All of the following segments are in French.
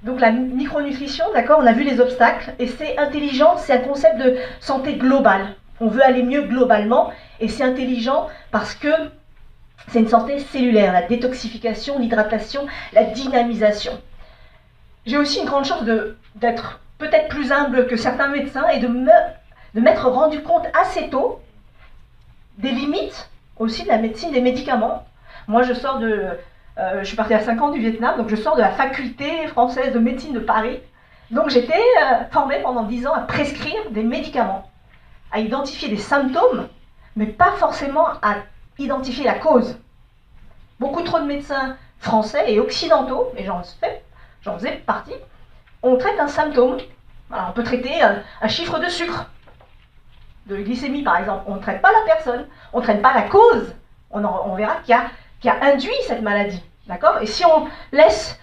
Donc la micronutrition, d'accord, on a vu les obstacles, et c'est intelligent, c'est un concept de santé globale. On veut aller mieux globalement, et c'est intelligent parce que c'est une santé cellulaire, la détoxification, l'hydratation, la dynamisation. J'ai aussi une grande chance d'être peut-être plus humble que certains médecins et de m'être rendu compte assez tôt des limites aussi de la médecine des médicaments. Moi, je suis partie à 5 ans du Vietnam, donc je sors de la faculté française de médecine de Paris. Donc j'étais formée pendant 10 ans à prescrire des médicaments, à identifier des symptômes, mais pas forcément à identifier la cause. Beaucoup trop de médecins français et occidentaux, et j'en faisais partie, on traite un symptôme. Alors on peut traiter un chiffre de sucre, de glycémie par exemple. On ne traite pas la personne, on ne traite pas la cause. On verra qui a induit cette maladie. D'accord? Et si on laisse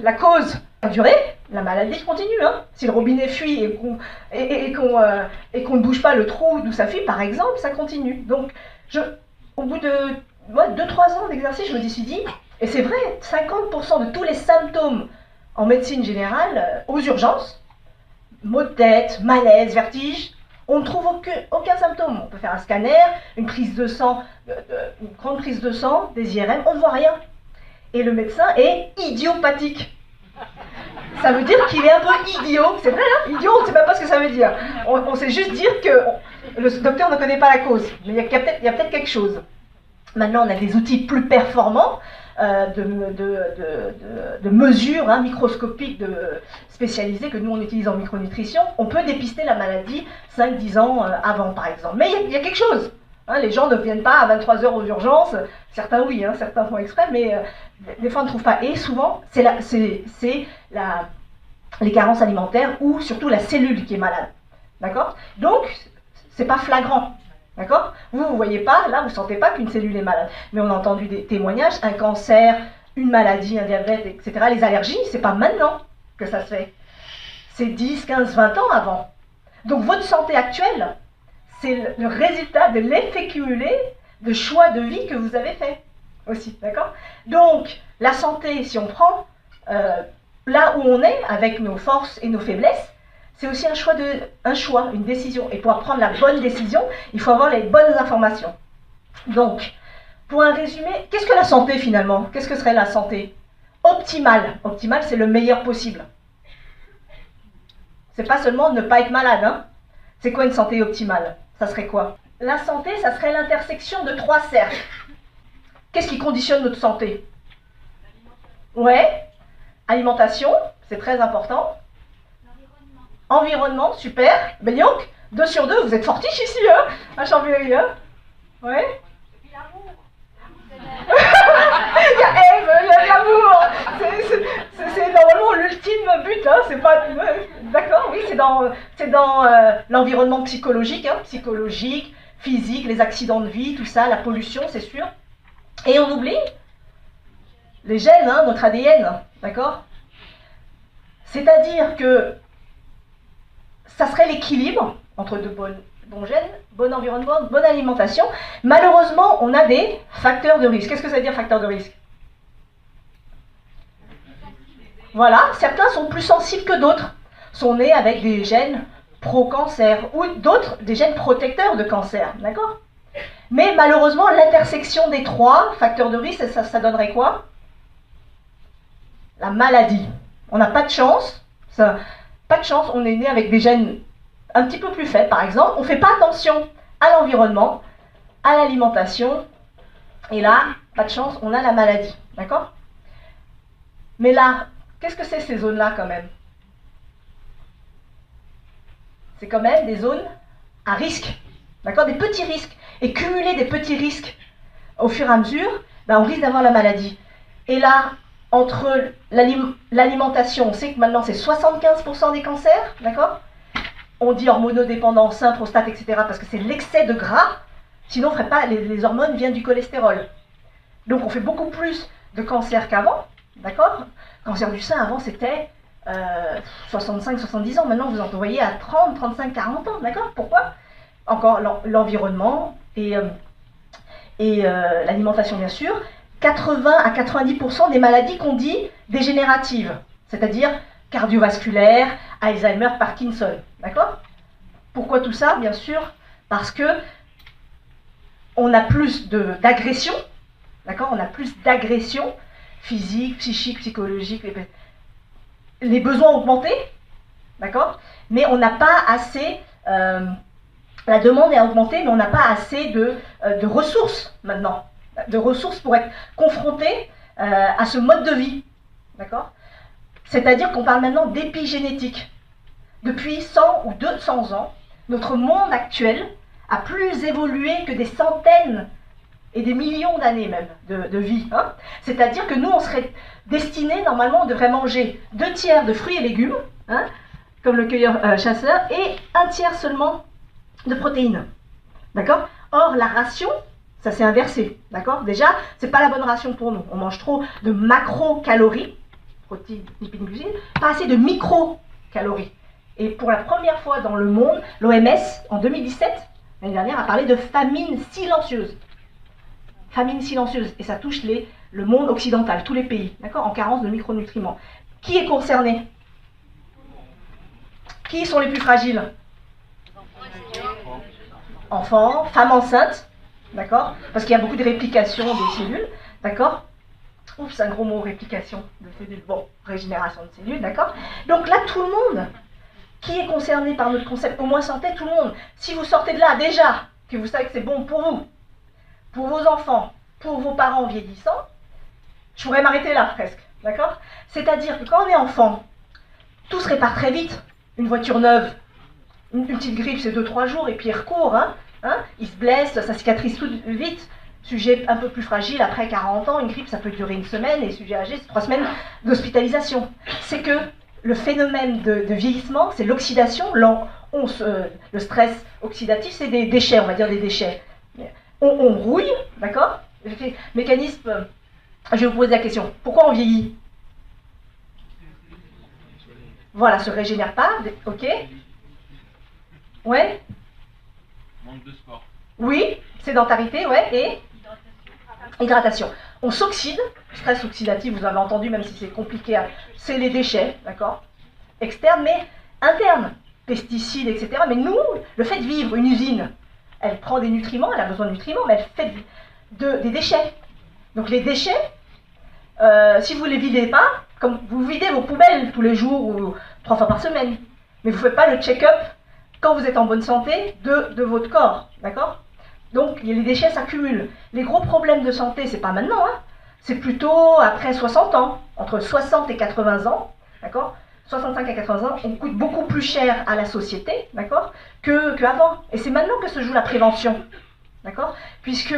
la cause durer, la maladie continue. Hein. Si le robinet fuit et qu'on ne bouge pas le trou d'où ça fuit, par exemple, ça continue. Donc, au bout de 2-3 ans d'exercice, je me suis dit, et c'est vrai, 50% de tous les symptômes en médecine générale, aux urgences, maux de tête, malaise, vertige, on ne trouve aucun symptôme. On peut faire un scanner, une prise de sang, une grande prise de sang, des IRM, on ne voit rien. Et le médecin est idiopathique. Ça veut dire qu'il est un peu idiot. C'est vrai, hein? Idiot, on ne sait même pas ce que ça veut dire. On sait juste dire que le docteur ne connaît pas la cause. Mais il y a peut-être quelque chose. Maintenant, on a des outils plus performants de mesures microscopiques spécialisées que nous on utilise en micronutrition. On peut dépister la maladie 5-10 ans avant, par exemple. Mais il y a quelque chose. Hein, les gens ne viennent pas à 23 h aux urgences. Certains oui, hein, certains font exprès, mais des fois on ne trouve pas. Et souvent, c'est les carences alimentaires ou surtout la cellule qui est malade. D'accord? Donc, c'est pas flagrant. D'accord? Vous ne voyez pas, là, vous ne sentez pas qu'une cellule est malade. Mais on a entendu des témoignages, un cancer, une maladie, un diabète, etc. Les allergies, c'est pas maintenant que ça se fait. C'est 10, 15, 20 ans avant. Donc votre santé actuelle, c'est le résultat de l'effet cumulé de choix de vie que vous avez fait aussi. D'accord? Donc, la santé, si on prend là où on est, avec nos forces et nos faiblesses, c'est aussi un choix, une décision. Et pour prendre la bonne décision, il faut avoir les bonnes informations. Donc, pour un résumé, qu'est-ce que la santé finalement? Qu'est-ce que serait la santé? Optimale. Optimale, c'est le meilleur possible. C'est pas seulement ne pas être malade. Hein. C'est quoi une santé optimale? Ça serait quoi? La santé, ça serait l'intersection de 3 cercles. Qu'est-ce qui conditionne notre santé? Ouais. Alimentation, c'est très important. Environnement, super. Ben donc, 2 sur 2, vous êtes fortiche ici, hein, à Chambéry, hein. Ouais. Et puis l'amour. Il y a Ève, il y a l'amour. C'est normalement l'ultime but, hein. C'est pas. D'accord, oui, c'est dans l'environnement psychologique, hein, psychologique, physique, les accidents de vie, tout ça, la pollution, c'est sûr. Et on oublie les gènes, hein, notre ADN, d'accord? C'est-à-dire que ça serait l'équilibre entre de bons gènes, bon environnement, bonne alimentation. Malheureusement, on a des facteurs de risque. Qu'est-ce que ça veut dire, facteurs de risque? Voilà, certains sont plus sensibles que d'autres, sont nés avec des gènes pro-cancer, ou d'autres, des gènes protecteurs de cancer, d'accord? Mais malheureusement, l'intersection des 3 facteurs de risque, ça donnerait quoi? La maladie. On n'a pas de chance, pas de chance, on est né avec des gènes un petit peu plus faibles, par exemple. On ne fait pas attention à l'environnement, à l'alimentation. Et là, pas de chance, on a la maladie. D'accord? Mais là, qu'est-ce que c'est ces zones-là quand même? C'est quand même des zones à risque. D'accord? Des petits risques. Et cumuler des petits risques au fur et à mesure, ben, on risque d'avoir la maladie. Et là, entre l'alimentation, on sait que maintenant c'est 75% des cancers, d'accord? On dit hormonodépendant, sein, prostate, etc. parce que c'est l'excès de gras, sinon on ferait pas, les hormones viennent du cholestérol. Donc on fait beaucoup plus de cancers qu'avant, d'accord? Cancer du sein, avant c'était 65-70 ans, maintenant vous en voyez à 30, 35, 40 ans, d'accord? Pourquoi? Encore l'environnement et l'alimentation bien sûr. 80 à 90% des maladies qu'on dit dégénératives. c'est-à-dire cardiovasculaire, Alzheimer, Parkinson, d'accord? Pourquoi tout ça? Bien sûr, parce que on a plus d'agression, d'accord? On a plus d'agression physique, psychique, psychologique, les besoins ont augmenté, d'accord? Mais on n'a pas assez, la demande est augmentée, mais on n'a pas assez de ressources maintenant, de ressources pour être confronté à ce mode de vie, d'accord? C'est-à-dire qu'on parle maintenant d'épigénétique. Depuis 100 ou 200 ans, notre monde actuel a plus évolué que des centaines et des millions d'années même de vie. Hein. C'est-à-dire que nous, on serait destinés, normalement, on devrait manger 2/3 de fruits et légumes, hein, comme le cueilleur-chasseur, et 1/3 seulement de protéines. D'accord? Or, la ration, ça s'est inversé. D'accord? Déjà, c'est pas la bonne ration pour nous. On mange trop de macrocalories, protéines, lipides, glucides, pas assez de microcalories. Et pour la première fois dans le monde, l'OMS, en 2017, l'année dernière, a parlé de famine silencieuse. Famine silencieuse. Et ça touche le monde occidental, tous les pays, d'accord, en carence de micronutriments. Qui est concerné? Qui sont les plus fragiles? Enfants, femmes enceintes, d'accord, parce qu'il y a beaucoup de réplication des cellules, d'accord. Oups, un gros mot, réplication de cellules. Bon, régénération de cellules, d'accord. Donc là, tout le monde qui est concerné par notre concept au moins santé, tout le monde. Si vous sortez de là, déjà, que vous savez que c'est bon pour vous, pour vos enfants, pour vos parents vieillissants, je pourrais m'arrêter là, presque, d'accord. C'est-à-dire que quand on est enfant, tout se répare très vite. Une voiture neuve, une petite grippe, c'est 2-3 jours, et puis il recourt, hein, il se blesse, ça cicatrise tout vite. Sujet un peu plus fragile, après 40 ans, une grippe, ça peut durer une semaine, et sujet âgé, c'est 3 semaines d'hospitalisation. C'est que le phénomène de vieillissement, c'est l'oxydation, le stress oxydatif, c'est des déchets, on va dire des déchets. On rouille, d'accord? Mécanisme, je vais vous poser la question, pourquoi on vieillit? Voilà, se régénère pas, ok? Ouais? Manque de sport. Oui, sédentarité, ouais, et hydratation. On s'oxyde, stress oxydatif, vous avez entendu, même si c'est compliqué, c'est les déchets, d'accord? Externes, mais internes, pesticides, etc. Mais nous, le fait de vivre, une usine, elle prend des nutriments, elle a besoin de nutriments, mais elle fait des déchets. Donc les déchets, si vous ne les videz pas, comme vous videz vos poubelles tous les jours ou 3 fois par semaine, mais vous ne faites pas le check-up quand vous êtes en bonne santé de votre corps, d'accord? Donc les déchets s'accumulent. Les gros problèmes de santé, c'est pas maintenant, hein, c'est plutôt après 60 ans, entre 60 et 80 ans, d'accord? 65 à 80 ans, on coûte beaucoup plus cher à la société, d'accord, qu'avant. Et c'est maintenant que se joue la prévention, d'accord? Puisque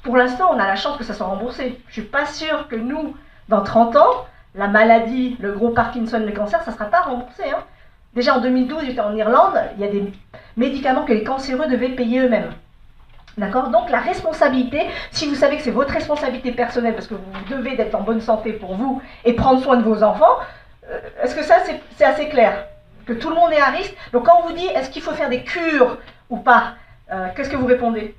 pour l'instant, on a la chance que ça soit remboursé. Je ne suis pas sûre que nous, dans 30 ans, la maladie, le gros Parkinson, le cancer, ça ne sera pas remboursé. Hein. Déjà en 2012, j'étais en Irlande, il y a des médicaments que les cancéreux devaient payer eux-mêmes. D'accord? Donc la responsabilité, si vous savez que c'est votre responsabilité personnelle, parce que vous devez d'être en bonne santé pour vous et prendre soin de vos enfants, est-ce que ça c'est assez clair? Que tout le monde est à risque? Donc quand on vous dit est-ce qu'il faut faire des cures ou pas, qu'est-ce que vous répondez?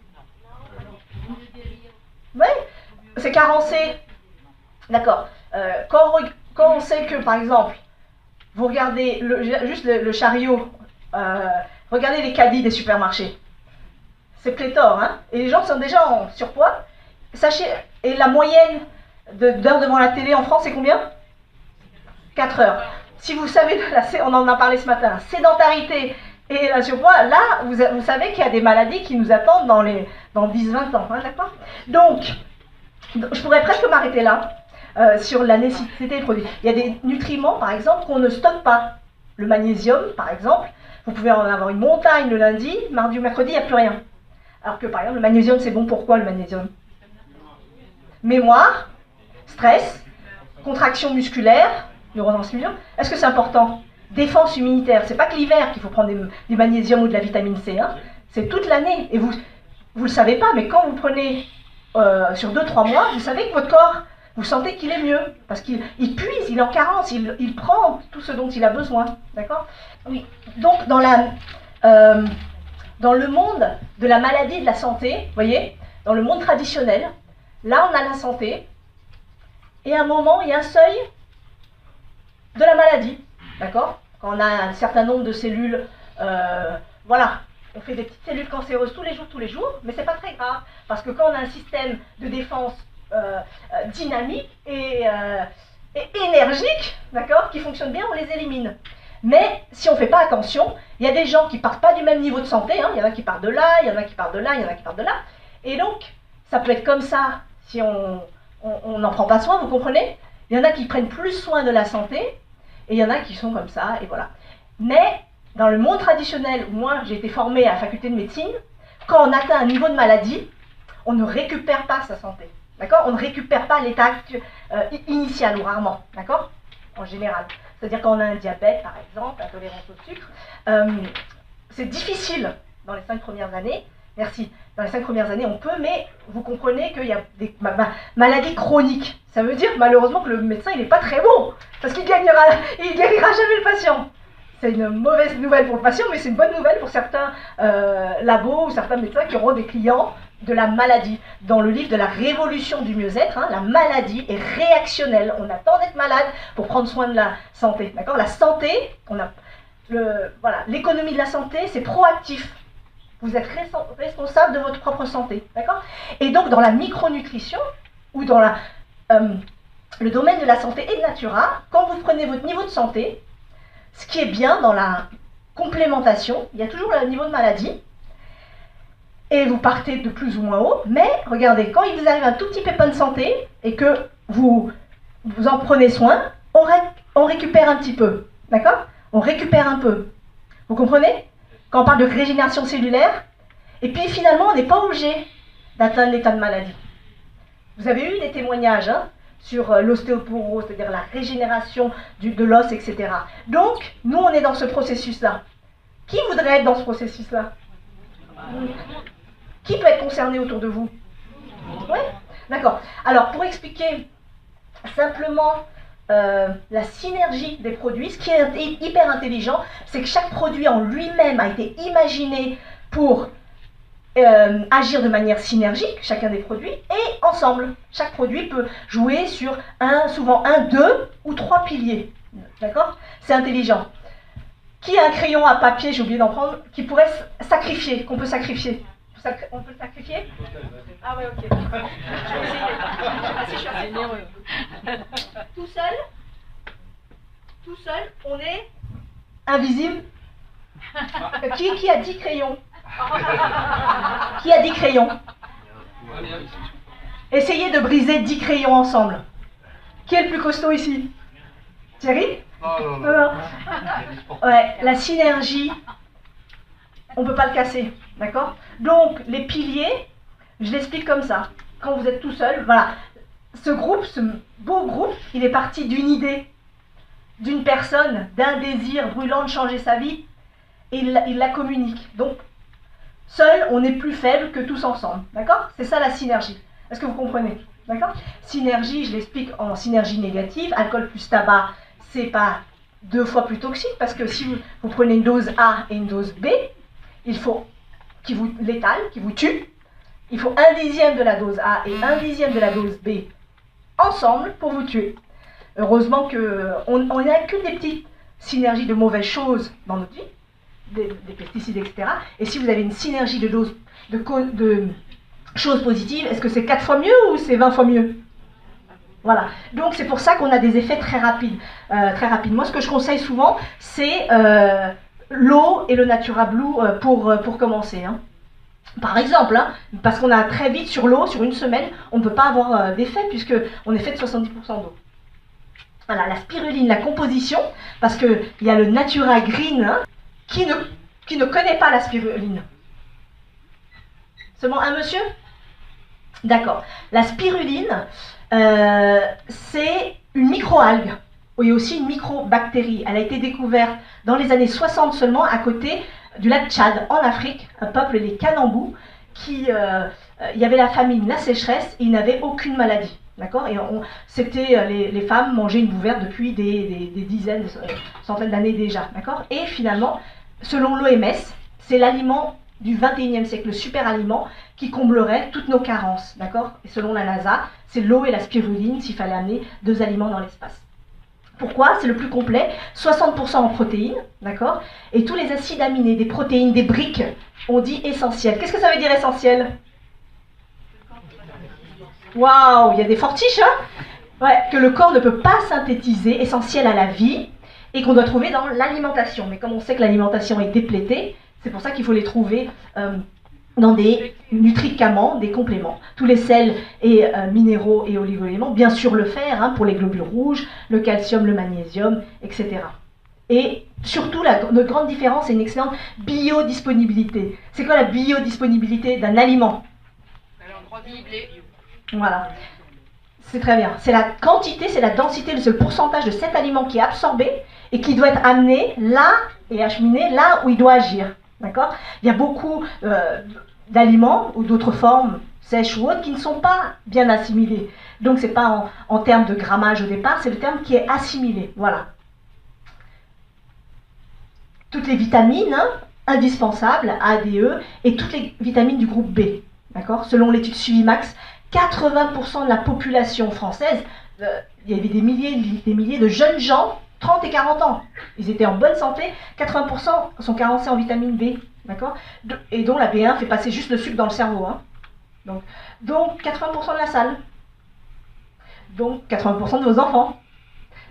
Oui, c'est carencé. D'accord. Quand on sait que, par exemple, vous regardez juste le chariot, regardez les caddies des supermarchés. C'est pléthore, hein. Et les gens sont déjà en surpoids. Sachez, et la moyenne d'heures devant la télé en France, c'est combien? 4 heures. Si vous savez, on en a parlé ce matin, sédentarité et la surpoids, là, vous savez qu'il y a des maladies qui nous attendent dans 10-20 ans, hein, d'accord? Donc, je pourrais presque m'arrêter là, sur la nécessité des produits. Il y a des nutriments, par exemple, qu'on ne stocke pas. Le magnésium, par exemple, vous pouvez en avoir une montagne le lundi, mardi ou mercredi, il n'y a plus rien. Alors que, par exemple, le magnésium, c'est bon pourquoi, le magnésium? Mémoire, stress, contraction musculaire, neurotransmission. Est-ce que c'est important? Défense immunitaire. C'est pas que l'hiver qu'il faut prendre du magnésium ou de la vitamine C. Hein. C'est toute l'année. Et vous le savez pas, mais quand vous prenez sur 2-3 mois, vous savez que votre corps, vous sentez qu'il est mieux. Parce qu'il puise, il est en carence, il prend tout ce dont il a besoin. D'accord? Oui. Donc, dans le monde de la maladie et de la santé, vous voyez, dans le monde traditionnel, là, on a la santé. Et à un moment, il y a un seuil de la maladie, d'accord? Quand on a un certain nombre de cellules, voilà, on fait des petites cellules cancéreuses tous les jours, mais c'est pas très grave, parce que quand on a un système de défense dynamique et énergique, d'accord, qui fonctionne bien, on les élimine. Mais si on ne fait pas attention, il y a des gens qui partent pas du même niveau de santé, hein, il y en a qui partent de là, il y en a qui partent de là, il y en a qui partent de là, et donc ça peut être comme ça si on n'en prend pas soin, vous comprenez? Il y en a qui prennent plus soin de la santé, et il y en a qui sont comme ça, et voilà. Mais dans le monde traditionnel, où moi j'ai été formée à la faculté de médecine, quand on atteint un niveau de maladie, on ne récupère pas sa santé. D'accord? On ne récupère pas l'état initial, ou rarement, d'accord? En général. C'est-à-dire quand on a un diabète, par exemple, intolérance au sucre, c'est difficile dans les 5 premières années. Merci. Dans les 5 premières années, on peut, mais vous comprenez qu'il y a des maladies chroniques. Ça veut dire malheureusement que le médecin, il n'est pas très bon, parce qu'il guérira jamais le patient. C'est une mauvaise nouvelle pour le patient, mais c'est une bonne nouvelle pour certains labos ou certains médecins qui auront des clients de la maladie. Dans le livre de la révolution du mieux-être, hein, la maladie est réactionnelle. On attend d'être malade pour prendre soin de la santé. D'accord? La santé, voilà, l'économie de la santé, c'est proactif. Vous êtes responsable de votre propre santé. D'accord? Et donc, dans la micronutrition, ou dans le domaine de la santé et de Natura, quand vous prenez votre niveau de santé, ce qui est bien dans la complémentation, il y a toujours le niveau de maladie, et vous partez de plus ou moins haut, mais regardez, quand il vous arrive un tout petit pépin de santé, et que vous en prenez soin, on récupère un petit peu, d'accord? On récupère un peu. Vous comprenez? Quand on parle de régénération cellulaire, et puis finalement, on n'est pas obligé d'atteindre l'état de maladie. Vous avez eu des témoignages, hein, sur l'ostéoporose, c'est-à-dire la régénération de l'os, etc. Donc, nous, on est dans ce processus-là. Qui voudrait être dans ce processus-là? Qui peut être concerné autour de vous? Oui? D'accord. Alors, pour expliquer simplement la synergie des produits, ce qui est hyper intelligent, c'est que chaque produit en lui-même a été imaginé pour agir de manière synergique, chacun des produits, et ensemble. Chaque produit peut jouer sur souvent un, deux ou trois piliers. D'accord? C'est intelligent. Qui a un crayon à papier, j'ai oublié d'en prendre, qui pourrait sacrifier, qu'on peut sacrifier? On peut le sacrifier? Ah ouais, ok. Je vais essayer. Ah si, je suis assez généreux. Tout seul, on est invisible. Qui a 10 crayons? Qui a 10 crayons? Essayez de briser 10 crayons ensemble. Qui est le plus costaud ici? Thierry? Non. Ouais, la synergie, on ne peut pas le casser, d'accord? Donc, les piliers, je l'explique comme ça. Quand vous êtes tout seul, voilà. Ce groupe, ce beau groupe, il est parti d'une idée, d'une personne, d'un désir brûlant de changer sa vie, et il la communique. Donc, seul, on est plus faible que tous ensemble, d'accord? C'est ça la synergie. Est-ce que vous comprenez? D'accord? Synergie, je l'explique en synergie négative. Alcool plus tabac, c'est pas 2 fois plus toxique, parce que si vous prenez une dose A et une dose B, il faut létale, qui vous tue, il faut 1/10 de la dose A et 1/10 de la dose B ensemble pour vous tuer. Heureusement qu'on n'a que des petites synergies de mauvaises choses dans notre vie, des pesticides, etc. Et si vous avez une synergie de doses de choses positives, est-ce que c'est 4 fois mieux ou c'est 20 fois mieux? Voilà. Donc c'est pour ça qu'on a des effets très rapides. Moi, ce que je conseille souvent, c'est l'eau et le Natura Blue pour commencer. Hein. Par exemple, hein, parce qu'on a très vite sur l'eau, sur une semaine, on ne peut pas avoir d'effet puisqu'on est fait de 70% d'eau. Voilà, la spiruline, la composition, parce qu'il y a le Natura Green, hein, qui ne connaît pas la spiruline. Seulement un monsieur? D'accord. La spiruline, c'est une microalgue, et aussi une microbactérie. Elle a été découverte dans les années 60 seulement, à côté du lac Tchad, en Afrique, un peuple, les Kanambous, il y avait la famine, la sécheresse, et ils n'avaient aucune maladie. D'accord? Et les femmes mangeaient une boue verte depuis des dizaines, des centaines d'années déjà. D'accord? Et finalement, selon l'OMS, c'est l'aliment du 21e siècle, le super aliment qui comblerait toutes nos carences. D'accord? Et selon la NASA, c'est l'eau et la spiruline s'il fallait amener 2 aliments dans l'espace. Pourquoi? C'est le plus complet, 60% en protéines, d'accord? Et tous les acides aminés, des protéines, des briques, on dit essentiel. Qu'est-ce que ça veut dire essentiel? Waouh, il y a des fortiches, hein? Ouais, que le corps ne peut pas synthétiser, essentiel à la vie, et qu'on doit trouver dans l'alimentation. Mais comme on sait que l'alimentation est déplétée, c'est pour ça qu'il faut les trouver dans des nutricaments, des compléments. Tous les sels et minéraux et oligo-éléments, bien sûr le fer, hein, pour les globules rouges, le calcium, le magnésium, etc. Et surtout, notre grande différence, c'est une excellente biodisponibilité. C'est quoi la biodisponibilité d'un aliment? Voilà. C'est très bien. C'est la quantité, c'est la densité, c'est le pourcentage de cet aliment qui est absorbé et qui doit être amené là et acheminé là où il doit agir. D'accord? Il y a beaucoup d'aliments ou d'autres formes sèches ou autres qui ne sont pas bien assimilés. Donc c'est pas en termes de grammage au départ, c'est le terme qui est assimilé. Voilà. Toutes les vitamines, hein, indispensables, A, D, E, et toutes les vitamines du groupe B. D'accord? Selon l'étude Suivimax, 80% de la population française, il y avait des milliers de jeunes gens, 30 et 40 ans. Ils étaient en bonne santé, 80% sont carencés en vitamine B, d'accord? Et dont la B1 fait passer juste le sucre dans le cerveau. Hein. Donc 80% de la salle. Donc 80% de vos enfants.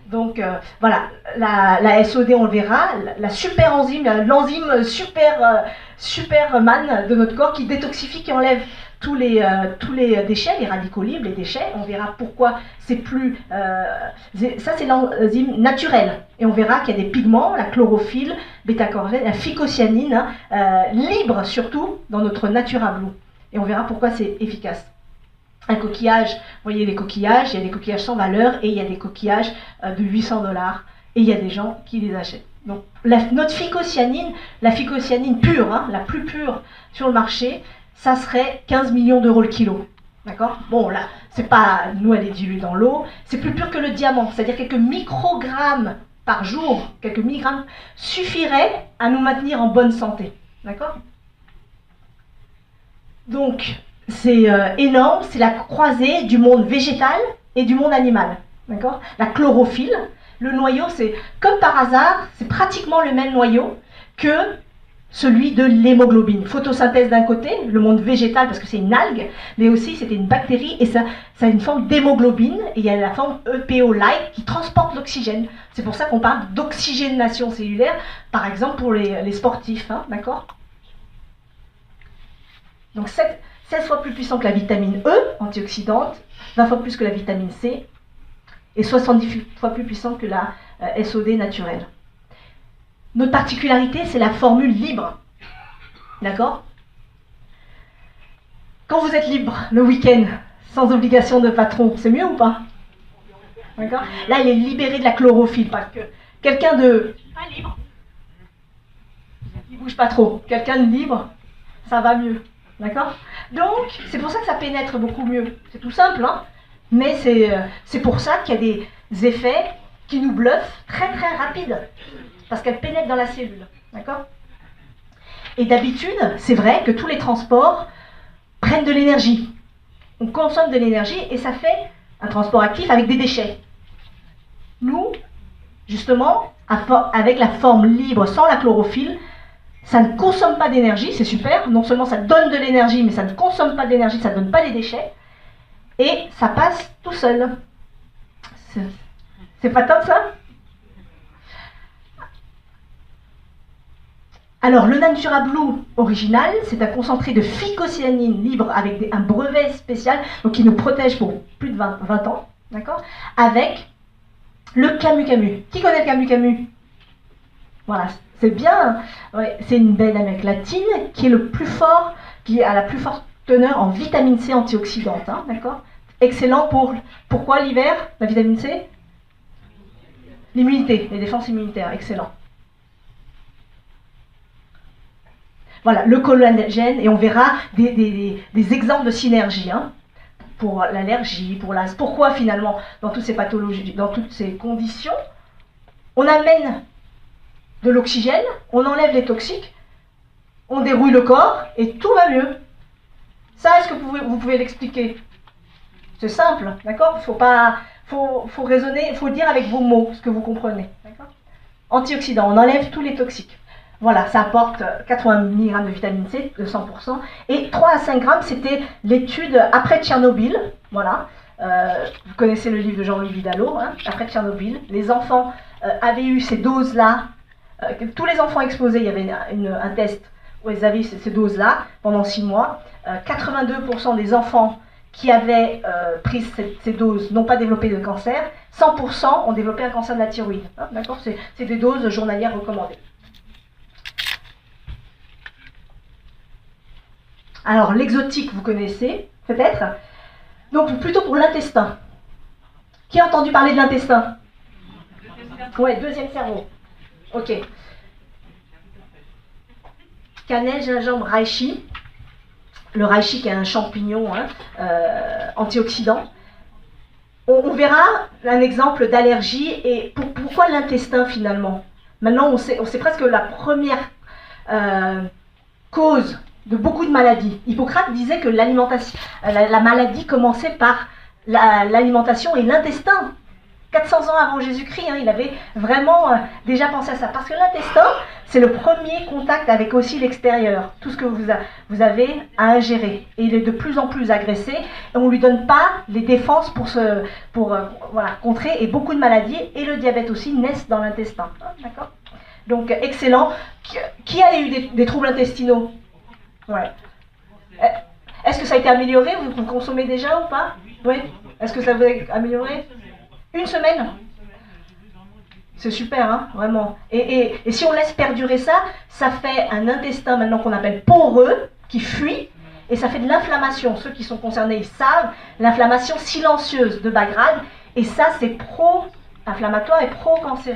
Donc voilà, la SOD, on le verra, la super enzyme, l'enzyme superman de notre corps qui détoxifie, qui enlève tous les déchets, les radicaux libres, les déchets. On verra pourquoi c'est plus... ça, c'est l'enzyme naturelle. Et on verra qu'il y a des pigments, la chlorophylle, bêta-carotène, la phycocyanine, libre surtout dans notre Natura Blue. Et on verra pourquoi c'est efficace. Un coquillage, vous voyez les coquillages, il y a des coquillages sans valeur et il y a des coquillages de 800 $. Et il y a des gens qui les achètent. Donc notre phycocyanine, la phycocyanine pure, hein, la plus pure sur le marché, ça serait 15 millions d'euros le kilo. D'accord? Bon, là, c'est pas, nous, elle est diluée dans l'eau, c'est plus pur que le diamant, c'est-à-dire quelques microgrammes par jour, quelques milligrammes, suffiraient à nous maintenir en bonne santé. D'accord? Donc, c'est énorme, c'est la croisée du monde végétal et du monde animal. D'accord? La chlorophylle, le noyau, c'est comme par hasard, c'est pratiquement le même noyau que celui de l'hémoglobine. Photosynthèse d'un côté, le monde végétal parce que c'est une algue, mais aussi c'était une bactérie et ça a une forme d'hémoglobine et il y a la forme EPO-like qui transporte l'oxygène. C'est pour ça qu'on parle d'oxygénation cellulaire, par exemple pour les sportifs. Hein, d'accord? Donc 16 fois plus puissant que la vitamine E, antioxydante, 20 fois plus que la vitamine C, et 70 fois plus puissant que la SOD naturelle. Notre particularité, c'est la formule libre. D'accord? Quand vous êtes libre, le week-end, sans obligation de patron, c'est mieux ou pas? D'accord? Là, il est libéré de la chlorophylle, parce que quelqu'un de pas libre, il bouge pas trop. Quelqu'un de libre, ça va mieux. D'accord? Donc, c'est pour ça que ça pénètre beaucoup mieux. C'est tout simple, hein? Mais c'est pour ça qu'il y a des effets qui nous bluffent très très rapides. Parce qu'elle pénètre dans la cellule. D'accord? Et d'habitude, c'est vrai que tous les transports prennent de l'énergie. On consomme de l'énergie et ça fait un transport actif avec des déchets. Nous, justement, avec la forme libre, sans la chlorophylle, ça ne consomme pas d'énergie, c'est super. Non seulement ça donne de l'énergie, mais ça ne consomme pas d'énergie, ça ne donne pas les déchets. Et ça passe tout seul. C'est pas top ça? Alors, le Natura Blue original, c'est un concentré de phycocyanine libre avec un brevet spécial, donc qui nous protège pour plus de 20 ans, d'accord? Avec le Camu-Camu. Qui connaît le Camu-Camu? Voilà, c'est bien. Ouais, c'est une belle amérique latine qui est le plus fort, qui a la plus forte teneur en vitamine C antioxydante, hein, d'accord? Excellent pourquoi l'hiver, la vitamine C? L'immunité, les défenses immunitaires, excellent. Voilà, le collagène, et on verra des exemples de synergie, hein, pour l'allergie, pour l'asthme. Pourquoi finalement, dans toutes ces pathologies, dans toutes ces conditions, on amène de l'oxygène, on enlève les toxiques, on dérouille le corps, et tout va mieux. Ça, est-ce que vous pouvez l'expliquer? C'est simple, d'accord? Il ne faut pas faut raisonner, il faut dire avec vos mots ce que vous comprenez. Antioxydants, on enlève tous les toxiques. Voilà, ça apporte 80 mg de vitamine C, de 100%. Et 3 à 5 grammes, c'était l'étude après Tchernobyl. Voilà. Vous connaissez le livre de Jean-Louis Vidalot, hein, après Tchernobyl. Les enfants avaient eu ces doses-là. Tous les enfants exposés, il y avait un test où ils avaient ces doses-là pendant 6 mois. 82% des enfants qui avaient pris ces doses n'ont pas développé de cancer. 100% ont développé un cancer de la thyroïde. Hein, d'accord, c'est des doses journalières recommandées. Alors, l'exotique, vous connaissez, peut-être. Donc, plutôt pour l'intestin. Qui a entendu parler de l'intestin? Ouais, deuxième cerveau. Ok. Cannelle, gingembre, reishi. Le reishi qui est un champignon hein, antioxydant. On verra un exemple d'allergie et pourquoi l'intestin finalement. Maintenant, on sait presque la première cause de beaucoup de maladies. Hippocrate disait que l'alimentation, la maladie commençait par l'alimentation et l'intestin. 400 ans avant Jésus-Christ, hein, il avait vraiment déjà pensé à ça. Parce que l'intestin, c'est le premier contact avec aussi l'extérieur. Tout ce que vous avez à ingérer. Et il est de plus en plus agressé. Et on ne lui donne pas les défenses pour contrer. Et beaucoup de maladies, et le diabète aussi, naissent dans l'intestin. Hein, d'accord ? Donc, excellent. Qui a eu des troubles intestinaux ? Ouais. Est-ce que ça a été amélioré? Vous consommez déjà ou pas? Oui. Est-ce que ça vous a amélioré? Une semaine? C'est super, hein, vraiment. Et si on laisse perdurer ça, ça fait un intestin maintenant qu'on appelle poreux, qui fuit, et ça fait de l'inflammation. Ceux qui sont concernés, ils savent, l'inflammation silencieuse de bas grade, et ça, c'est pro-inflammatoire et pro-cancer.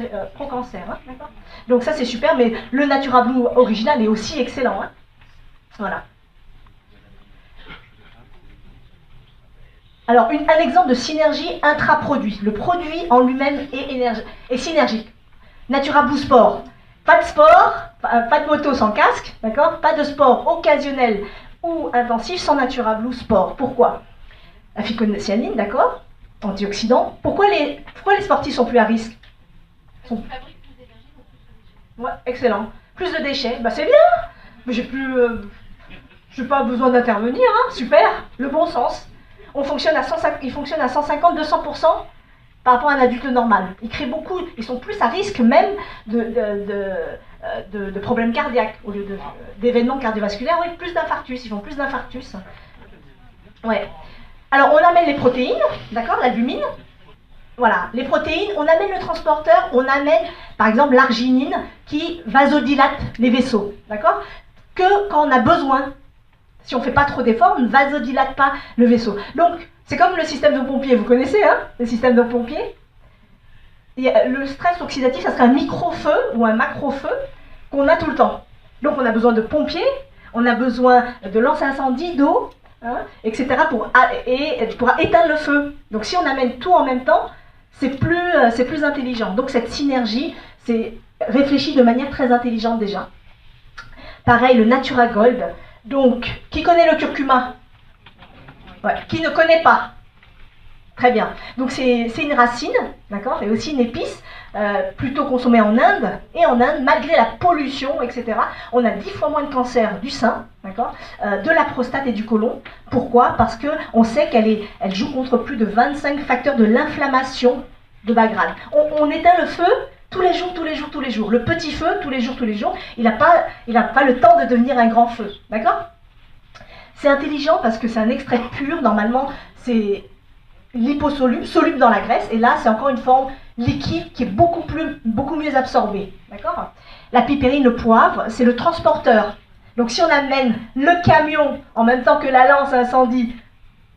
Hein, d'accord. Donc ça, c'est super, mais le Natura Blue original est aussi excellent. Hein. Voilà. Alors, un exemple de synergie intra-produit. Le produit en lui-même est synergique. Natura Blue Sport. Pas de sport, pas de moto sans casque, d'accord? Pas de sport occasionnel ou intensif sans Natura Blue Sport. Pourquoi? La phycocyanine, d'accord? Antioxydant. Pourquoi les sportifs sont plus à risque? Ouais, excellent. Plus de déchets, bah c'est bien. Mais j'ai pas besoin d'intervenir, hein. Super. Le bon sens. Il fonctionne à 150-200% par rapport à un adulte normal. Ils sont plus à risque même de problèmes cardiaques au lieu d'événements cardiovasculaires. Oui, plus d'infarctus, ils font plus d'infarctus. Ouais. Alors on amène les protéines, d'accord, l'albumine. Voilà, les protéines, on amène le transporteur, on amène par exemple l'arginine qui vasodilate les vaisseaux, d'accord, que quand on a besoin. Si on ne fait pas trop d'efforts, on ne vasodilate pas le vaisseau. Donc, c'est comme le système de pompier, vous connaissez, hein, le système de pompier. Le stress oxydatif, ça serait un micro-feu ou un macro-feu qu'on a tout le temps. Donc, on a besoin de pompiers, on a besoin de lance-incendie, d'eau, hein, etc. pour éteindre le feu. Donc, si on amène tout en même temps, c'est plus intelligent. Donc, cette synergie, c'est réfléchi de manière très intelligente déjà. Pareil, le Natura Gold. Donc, qui connaît le curcuma? Ouais. Qui ne connaît pas? Très bien. Donc, c'est une racine, d'accord, et aussi une épice, plutôt consommée en Inde. Et en Inde, malgré la pollution, etc., on a 10 fois moins de cancer du sein, d'accord, de la prostate et du côlon. Pourquoi? Parce qu'on sait qu'elle joue contre plus de 25 facteurs de l'inflammation de bas grade. On éteint le feu tous les jours, tous les jours, tous les jours. Le petit feu, tous les jours, il n'a pas le temps de devenir un grand feu. D'accord? C'est intelligent parce que c'est un extrait pur. Normalement, c'est liposoluble, soluble dans la graisse. Et là, c'est encore une forme liquide qui est beaucoup mieux absorbée. D'accord? La piperine, le poivre, c'est le transporteur. Donc, si on amène le camion en même temps que la lance incendie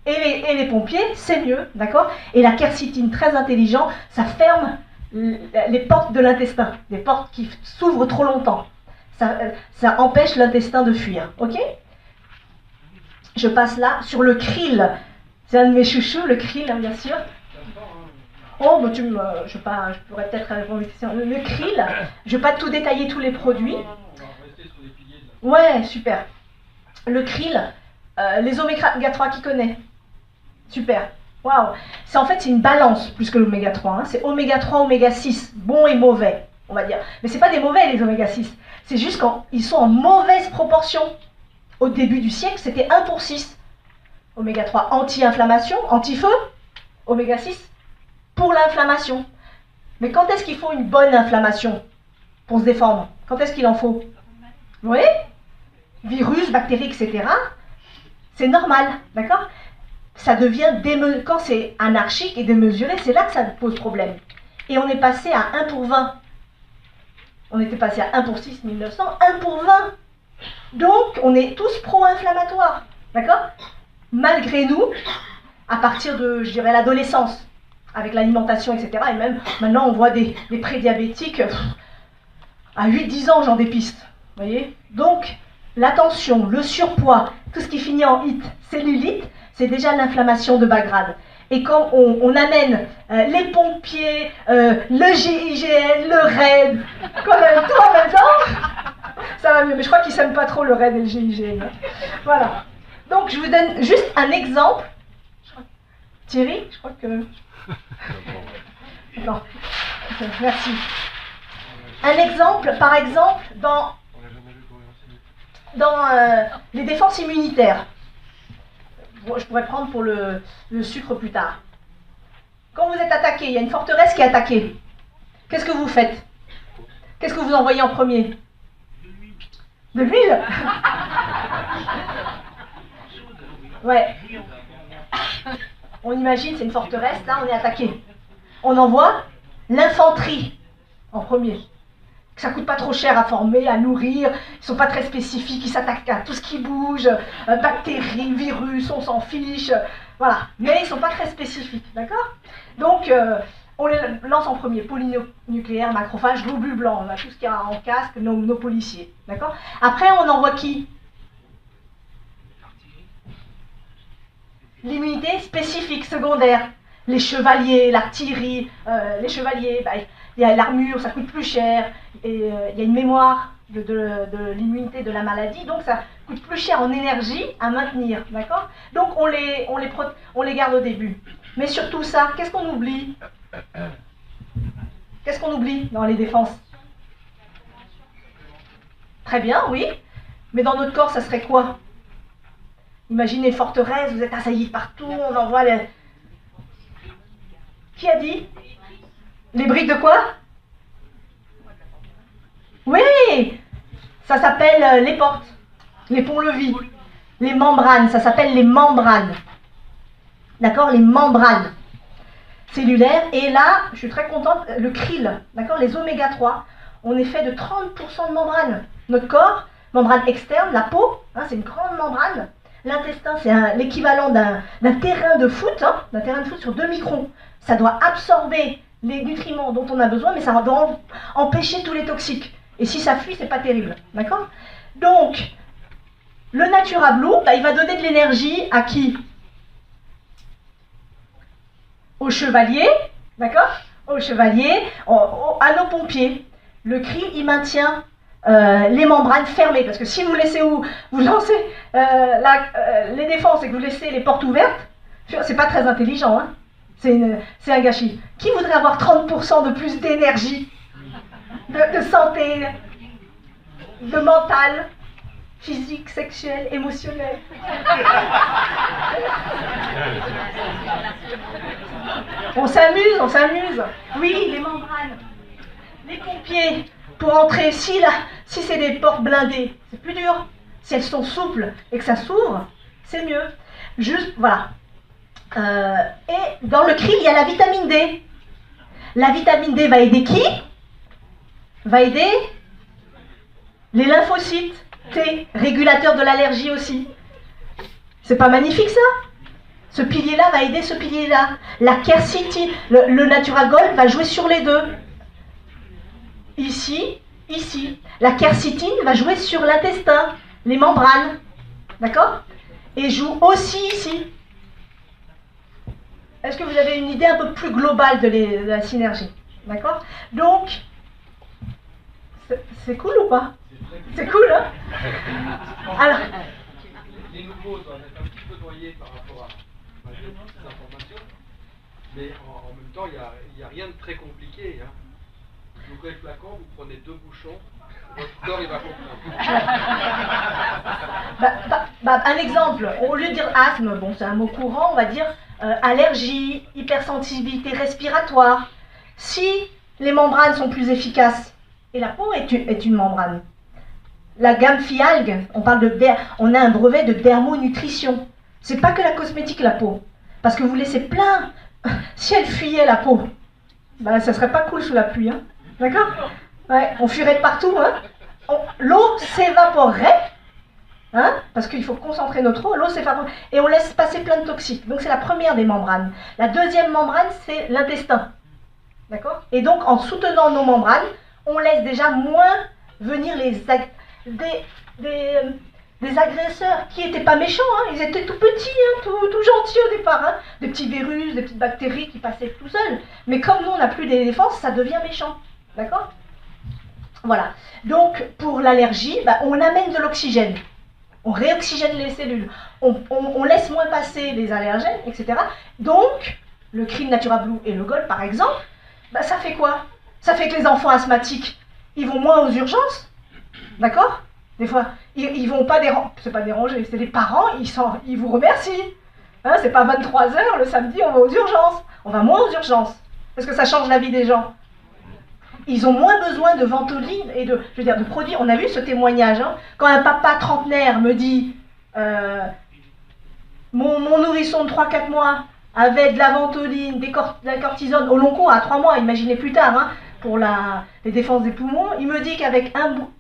et les pompiers, c'est mieux. D'accord? Et la quercétine, très intelligent, ça ferme les portes de l'intestin, les portes qui s'ouvrent trop longtemps. Ça empêche l'intestin de fuir. Ok? Je passe là sur le krill. C'est un de mes chouchous, le krill, hein, bien sûr. Oh, bah je pourrais peut-être répondre à une question. Le krill, je ne vais pas tout détailler tous les produits. Ouais, super. Le krill, les oméga 3 qui connaît. Super. Waouh! C'est en fait c'est une balance plus que l'oméga 3. Hein. C'est oméga 3, oméga 6, bon et mauvais, on va dire. Mais c'est pas des mauvais les oméga 6. C'est juste quand ils sont en mauvaise proportion. Au début du siècle, c'était 1 pour 6. Oméga 3, anti-inflammation, anti-feu. Oméga 6, pour l'inflammation. Mais quand est-ce qu'il faut une bonne inflammation pour se défendre? Quand est-ce qu'il en faut? Oui, virus, bactéries, etc. C'est normal, d'accord? Ça devient quand c'est anarchique et démesuré, c'est là que ça pose problème. Et on est passé à 1 pour 20. On était passé à 1 pour 6, 1900, 1 pour 20. Donc, on est tous pro-inflammatoires, d'accord? Malgré nous, à partir de, je dirais, l'adolescence, avec l'alimentation, etc. Et même, maintenant, on voit des prédiabétiques, à 8-10 ans, j'en dépiste, vous voyez? Donc, la tension, le surpoids, tout ce qui finit en IT, cellulite, c'est déjà l'inflammation de bas grade. Et quand on amène les pompiers, le GIGN, le RAID, qu'on aime tout en même temps, ça va mieux. Mais je crois qu'ils s'aiment pas trop le RAID et le GIGN. Hein. Voilà. Donc je vous donne juste un exemple. Thierry, je crois que... Non. Merci. Un exemple, par exemple, dans les défenses immunitaires. Bon, je pourrais prendre pour le sucre plus tard. Quand vous êtes attaqué, il y a une forteresse qui est attaquée. Qu'est-ce que vous faites? Qu'est-ce que vous envoyez en premier? De l'huile. Ouais. On imagine, c'est une forteresse, là, on est attaqué. On envoie l'infanterie en premier. Ça coûte pas trop cher à former, à nourrir, ils sont pas très spécifiques, ils s'attaquent à tout ce qui bouge, bactéries, virus, on s'en fiche, voilà. Mais ils sont pas très spécifiques, d'accord? Donc, on les lance en premier, polynucléaire, macrophage, globules blancs, on a tout ce qu'il y a en casque, nos policiers, d'accord? Après, on envoie qui? L'immunité spécifique, secondaire. Les chevaliers, l'artillerie, les chevaliers, bah, il y a l'armure, ça coûte plus cher, et il y a une mémoire de l'immunité de la maladie, donc ça coûte plus cher en énergie à maintenir, d'accord? Donc on les garde au début. Mais surtout ça, qu'est-ce qu'on oublie? Qu'est-ce qu'on oublie dans les défenses? Très bien, oui, mais dans notre corps, ça serait quoi? Imaginez une forteresse, vous êtes assaillis partout, on envoie les... Qui a dit? Les briques de quoi? Oui! Ça s'appelle les portes, les ponts-levis, les membranes, ça s'appelle les membranes. D'accord? Les membranes cellulaires. Et là, je suis très contente, le krill, d'accord? Les oméga 3, on est fait de 30% de membranes. Notre corps, membrane externe, la peau, hein, c'est une grande membrane. L'intestin, c'est l'équivalent d'un terrain de foot, hein, d'un terrain de foot sur 2 microns. Ça doit absorber les nutriments dont on a besoin, mais ça doit empêcher tous les toxiques. Et si ça fuit, c'est pas terrible, d'accord? Donc, le Natura Blue, bah, il va donner de l'énergie à qui? Aux chevaliers, d'accord? Aux chevaliers, à nos pompiers. Le krill, il maintient les membranes fermées, parce que si vous laissez vous lancez les défenses et que vous laissez les portes ouvertes, c'est pas très intelligent, hein? C'est un gâchis. Qui voudrait avoir 30% de plus d'énergie, de santé, de mental, physique, sexuel, émotionnel? On s'amuse, on s'amuse. Oui, les membranes. Les pompiers, pour entrer, si c'est des portes blindées, c'est plus dur. Si elles sont souples et que ça s'ouvre, c'est mieux. Juste, voilà. Et dans le krill, il y a la vitamine D. La vitamine D va aider qui? Va aider les lymphocytes T, régulateurs de l'allergie aussi. C'est pas magnifique ça? Ce pilier-là va aider ce pilier-là. La quercétine, le Natura Gold va jouer sur les deux. Ici. La quercétine va jouer sur l'intestin, les membranes. D'accord? Et joue aussi ici. Est-ce que vous avez une idée un peu plus globale de la synergie? D'accord? Donc, c'est cool ou pas? C'est cool, hein? Alors, les nouveaux doivent être un petit peu noyés par rapport à ces informations. Mais en même temps, il n'y a rien de très compliqué. Hein. Vous ouvrez le flacon, vous prenez 2 bouchons, votre corps il va comprendre. Un exemple, au lieu de dire asthme, bon c'est un mot courant, on va dire allergie, hypersensibilité respiratoire. Si les membranes sont plus efficaces, et la peau est une membrane. La gamme Fialgue, on a un brevet de dermonutrition. C'est pas que la cosmétique, la peau. Parce que vous laissez plein. Si elle fuyait la peau, ben, ça serait pas cool sous la pluie. Hein. D'accord? Ouais, on fuirait de partout. Hein. L'eau s'évaporerait. Hein, parce qu'il faut concentrer notre eau, l'eau s'évapore. Et on laisse passer plein de toxiques. Donc c'est la première des membranes. La deuxième membrane, c'est l'intestin. D'accord? Et donc en soutenant nos membranes, on laisse déjà moins venir des agresseurs qui n'étaient pas méchants, hein, ils étaient tout petits, hein, tout gentils au départ, hein, des petits virus, des petites bactéries qui passaient tout seuls. Mais comme nous, on n'a plus des défenses, ça devient méchant. D'accord? Voilà. Donc, pour l'allergie, bah, on amène de l'oxygène. On réoxygène les cellules. On laisse moins passer les allergènes, etc. Donc, le Cream Natura Blue et le Gold, par exemple, bah, ça fait quoi? Ça fait que les enfants asthmatiques, ils vont moins aux urgences. D'accord? Des fois, ils vont pas déranger, c'est pas déranger, c'est les parents, ils vous remercient. Hein, c'est pas 23 h le samedi, on va aux urgences. On va moins aux urgences. Parce que ça change la vie des gens. Ils ont moins besoin de ventoline et de produits. On a vu ce témoignage. Hein, quand un papa trentenaire me dit mon nourrisson de 3-4 mois avait de la ventoline, de la cortisone au long cours à 3 mois, imaginez plus tard, hein, pour les défenses des poumons, il me dit qu'avec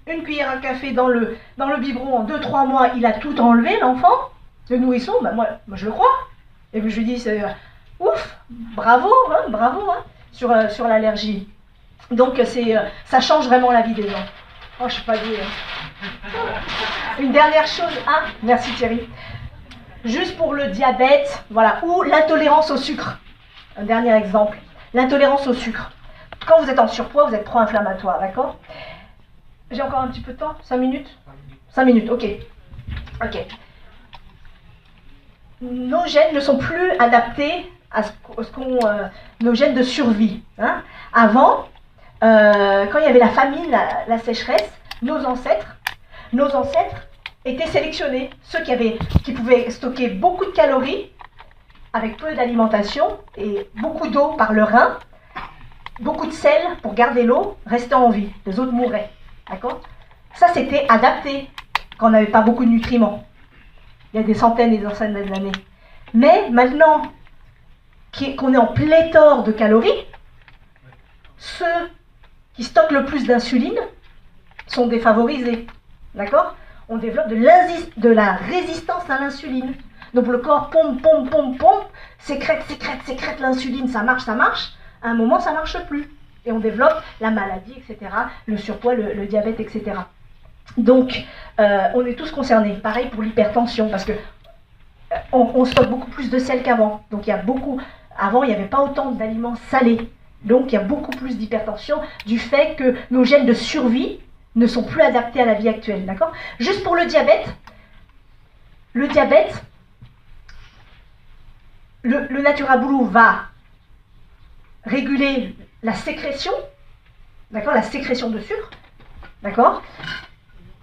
une cuillère à café dans le biberon en 2-3 mois, il a tout enlevé, l'enfant, le nourrisson, bah moi je le crois. Et puis je lui dis, c'est ouf, bravo, sur l'allergie. Donc ça change vraiment la vie des gens. Oh, je suis pas douée. Une dernière chose, merci Thierry. Juste pour le diabète, voilà, ou l'intolérance au sucre. Un dernier exemple, l'intolérance au sucre. Quand vous êtes en surpoids, vous êtes pro-inflammatoire, d'accord? J'ai encore un petit peu de temps? 5 minutes? 5 minutes, ok. Ok. Nos gènes ne sont plus adaptés à nos gènes de survie. Hein. Avant, quand il y avait la famine, la sécheresse, nos ancêtres étaient sélectionnés. Ceux qui pouvaient stocker beaucoup de calories, avec peu d'alimentation, et beaucoup d'eau par le rein, beaucoup de sel pour garder l'eau, restaient en vie. Les autres mouraient. D'accord? Ça, c'était adapté quand on n'avait pas beaucoup de nutriments. Il y a des centaines et des centaines d'années. Mais maintenant qu'on est en pléthore de calories, ceux qui stockent le plus d'insuline sont défavorisés. D'accord? On développe de la résistance à l'insuline. Donc le corps pompe, sécrète l'insuline, ça marche. À un moment, ça ne marche plus. Et on développe la maladie, etc., le surpoids, le diabète, etc. Donc, on est tous concernés. Pareil pour l'hypertension, parce que on stocke beaucoup plus de sel qu'avant. Donc, avant, il n'y avait pas autant d'aliments salés. Donc, il y a beaucoup plus d'hypertension du fait que nos gènes de survie ne sont plus adaptés à la vie actuelle. D'accord? Juste pour le diabète, le Natura Blue va réguler la sécrétion, d'accord, la sécrétion de sucre, d'accord.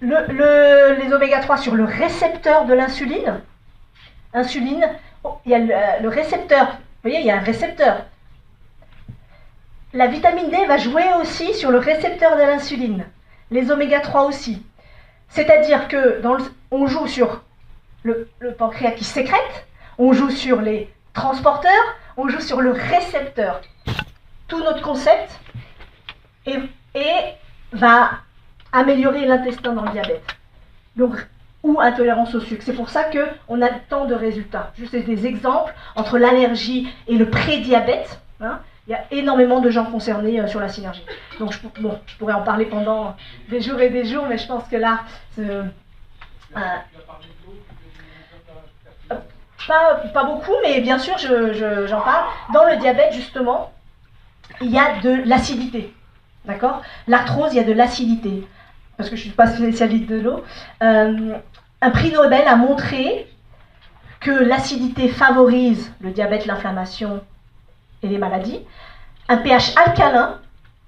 Les oméga 3 sur le récepteur de l'insuline. Il y a le récepteur. Vous voyez, il y a un récepteur. La vitamine D va jouer aussi sur le récepteur de l'insuline. Les oméga 3 aussi. C'est-à-dire que on joue sur le pancréas qui sécrète, on joue sur les transporteurs, on joue sur le récepteur. Tout notre concept va améliorer l'intestin dans le diabète. Donc, ou intolérance au sucre. C'est pour ça qu'on a tant de résultats. Juste des exemples entre l'allergie et le prédiabète. Hein, il y a énormément de gens concernés sur la synergie. Donc, je pourrais en parler pendant des jours et des jours, mais je pense que là, pas beaucoup, mais bien sûr, j'en parle. Dans le diabète, justement, il y a de l'acidité. D'accord? L'arthrose, il y a de l'acidité. Parce que je ne suis pas spécialiste de l'eau. Un prix Nobel a montré que l'acidité favorise le diabète, l'inflammation et les maladies. Un pH alcalin,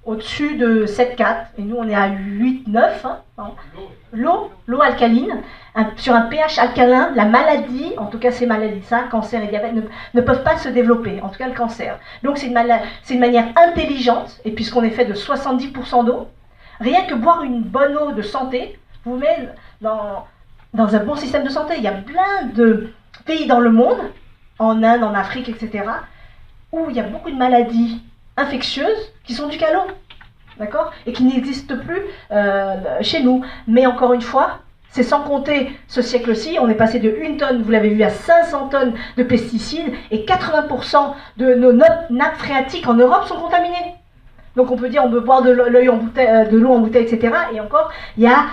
au-dessus de 7,4, et nous on est à 8,9. Hein, l'eau alcaline, sur un pH alcalin, la maladie, en tout cas ces maladies, ça, cancer et diabète, ne peuvent pas se développer, en tout cas le cancer. Donc c'est une manière intelligente, et puisqu'on est fait de 70% d'eau, rien que boire une bonne eau de santé vous met dans un bon système de santé. Il y a plein de pays dans le monde, en Inde, en Afrique, etc., où il y a beaucoup de maladies infectieuses qui sont dues à l'eau, d'accord, et qui n'existent plus chez nous. Mais encore une fois, c'est sans compter ce siècle-ci, on est passé de 1 tonne, vous l'avez vu, à 500 tonnes de pesticides, et 80% de nos nappes phréatiques en Europe sont contaminées. Donc on peut dire, on peut boire de l'eau en bouteille, etc. Et encore, il y a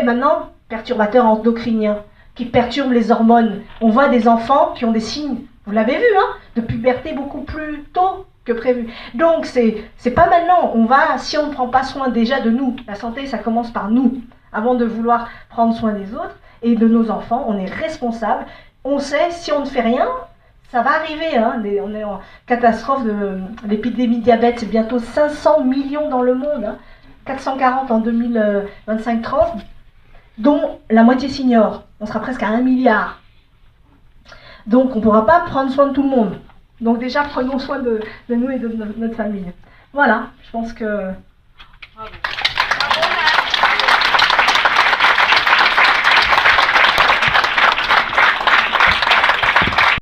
maintenant perturbateurs endocriniens qui perturbent les hormones. On voit des enfants qui ont des signes, vous l'avez vu, hein, de puberté beaucoup plus tôt que prévu. Donc c'est pas maintenant, si on ne prend pas soin déjà de nous, la santé ça commence par nous, avant de vouloir prendre soin des autres et de nos enfants, on est responsable, on sait si on ne fait rien, ça va arriver, hein, on est en catastrophe de l'épidémie de diabète, c'est bientôt 500 millions dans le monde, hein, 440 en 2025-30, dont la moitié senior, on sera presque à 1 milliard. Donc on ne pourra pas prendre soin de tout le monde. Donc déjà, prenons soin de nous et de notre famille. Voilà, je pense que